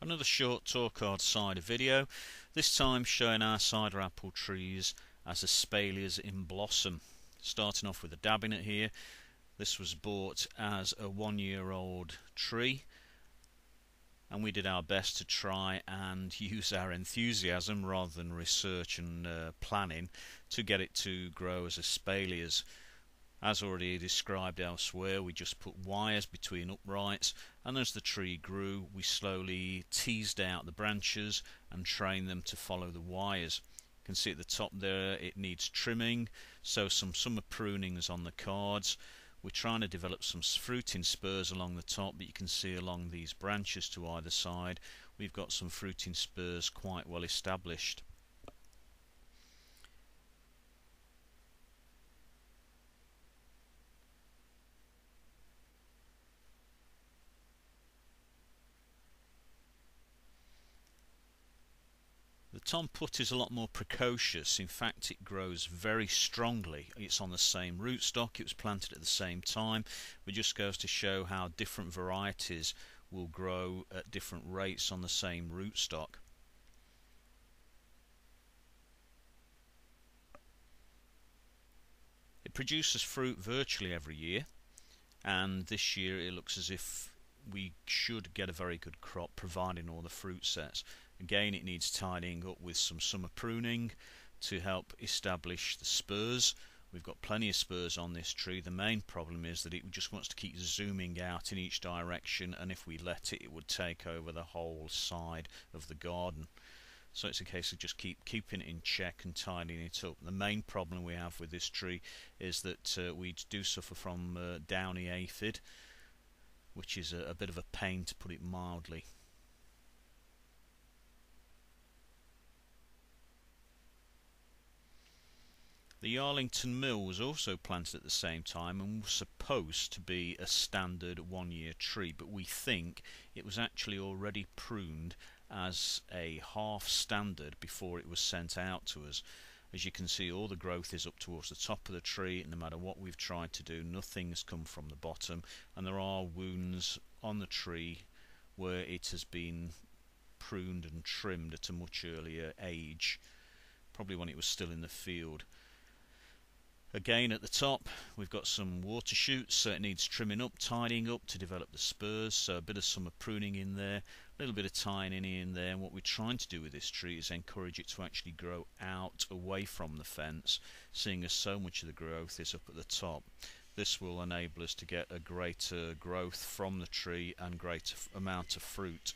Another short tour card cider video, this time showing our cider apple trees as Espaliers in blossom. Starting off with the dabbing it here. This was bought as a 1-year-old tree, and we did our best to try and use our enthusiasm rather than research and planning to get it to grow as Espaliers. As already described elsewhere, we just put wires between uprights, and as the tree grew we slowly teased out the branches and trained them to follow the wires. You can see at the top there it needs trimming, so some summer prunings on the cards. We're trying to develop some fruiting spurs along the top, but you can see along these branches to either side we've got some fruiting spurs quite well established. The Tom Put is a lot more precocious. In fact, it grows very strongly. It's on the same rootstock, it was planted at the same time, but just goes to show how different varieties will grow at different rates on the same rootstock. It produces fruit virtually every year, and this year it looks as if we should get a very good crop providing all the fruit sets. Again, it needs tidying up with some summer pruning to help establish the spurs. We've got plenty of spurs on this tree. The main problem is that it just wants to keep zooming out in each direction, and if we let it, it would take over the whole side of the garden. So it's a case of just keeping it in check and tidying it up. The main problem we have with this tree is that we do suffer from downy aphid, which is a bit of a pain, to put it mildly. The Arlington Mill was also planted at the same time and was supposed to be a standard 1-year tree, but we think it was actually already pruned as a half standard before it was sent out to us. As you can see, all the growth is up towards the top of the tree, and no matter what we've tried to do, nothing has come from the bottom, and there are wounds on the tree where it has been pruned and trimmed at a much earlier age, probably when it was still in the field. Again, at the top we've got some water shoots, so it needs trimming up, tidying up to develop the spurs, so a bit of summer pruning in there, a little bit of tying in there. And what we're trying to do with this tree is encourage it to actually grow out away from the fence, seeing as so much of the growth is up at the top. This will enable us to get a greater growth from the tree and greater amount of fruit.